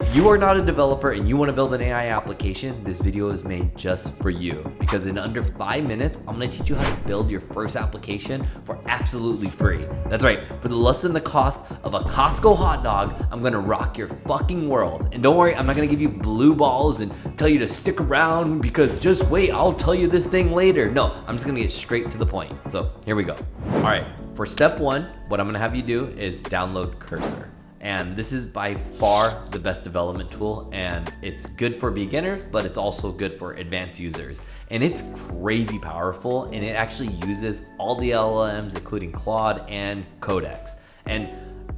If you are not a developer and you want to build an AI application, this video is made just for you, because in under 5 minutes, I'm going to teach you how to build your first application for absolutely free. That's right, for less than the cost of a Costco hot dog, I'm going to rock your fucking world. And don't worry, I'm not going to give you blue balls and tell you to stick around because just wait, I'll tell you this thing later. No, I'm just going to get straight to the point. So here we go. All right, for step one, what I'm going to have you do is download Cursor. And this is by far the best development tool, and it's good for beginners, but it's also good for advanced users. And it's crazy powerful, and it actually uses all the LLMs, including Claude and Codex. And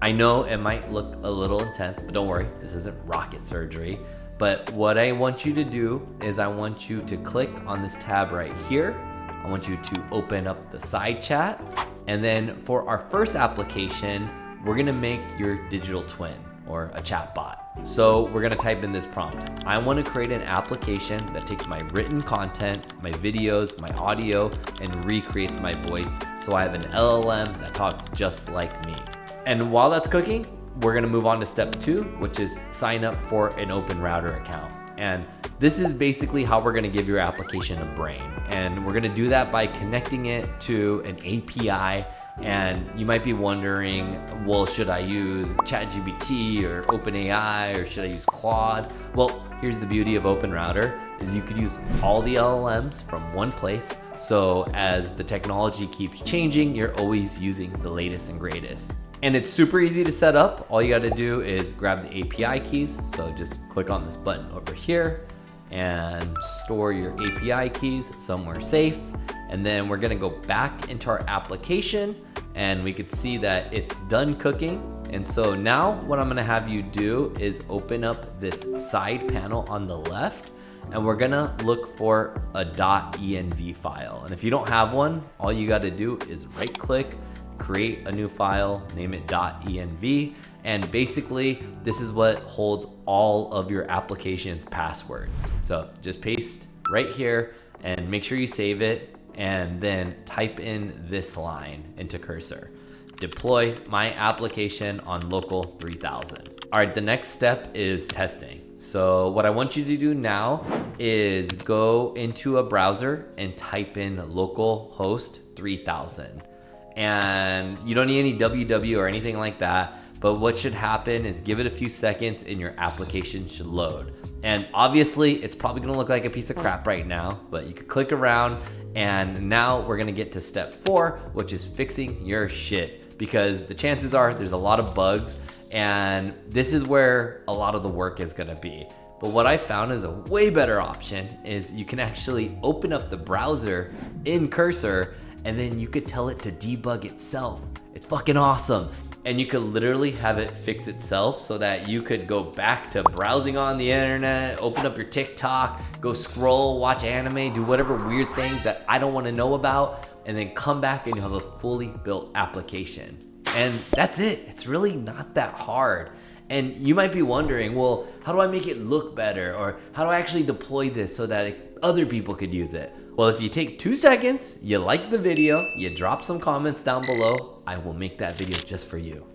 I know it might look a little intense, but don't worry, this isn't rocket surgery. But what I want you to do is I want you to click on this tab right here. I want you to open up the side chat. And then for our first application, we're gonna make your digital twin or a chat bot. So we're gonna type in this prompt. I wanna create an application that takes my written content, my videos, my audio, and recreates my voice. So I have an LLM that talks just like me. And while that's cooking, we're gonna move on to step two, which is sign up for an OpenRouter account. And this is basically how we're gonna give your application a brain. And we're gonna do that by connecting it to an API. And you might be wondering, well, should I use ChatGPT or OpenAI or should I use Claude? Well, here's the beauty of OpenRouter is you could use all the LLMs from one place. So as the technology keeps changing, you're always using the latest and greatest. And it's super easy to set up. All you gotta do is grab the API keys. So just click on this button over here and store your API keys somewhere safe. And then we're gonna go back into our application and we could see that it's done cooking. And so now what I'm gonna have you do is open up this side panel on the left, and we're gonna look for a .env file. And if you don't have one, all you gotta do is right click, create a new file, name it .env. And basically this is what holds all of your application's passwords. So just paste right here and make sure you save it, and then type in this line into Cursor. Deploy my application on local 3000. All right, the next step is testing. So what I want you to do now is go into a browser and type in localhost 3000. And you don't need any www or anything like that, but what should happen is give it a few seconds and your application should load. And obviously it's probably gonna look like a piece of crap right now, but you could click around. And now we're gonna get to step 4, which is fixing your shit, because the chances are there's a lot of bugs, and this is where a lot of the work is gonna be. But what I found is a way better option is you can actually open up the browser in Cursor, and then you could tell it to debug itself. It's fucking awesome. And you could literally have it fix itself so that you could go back to browsing on the internet, open up your TikTok, go scroll, watch anime, do whatever weird things that I don't want to know about, and then come back and you have a fully built application. And that's it. It's really not that hard. And you might be wondering, well, how do I make it look better? Or how do I actually deploy this so that other people could use it? Well, if you take 2 seconds, you like the video, you drop some comments down below, I will make that video just for you.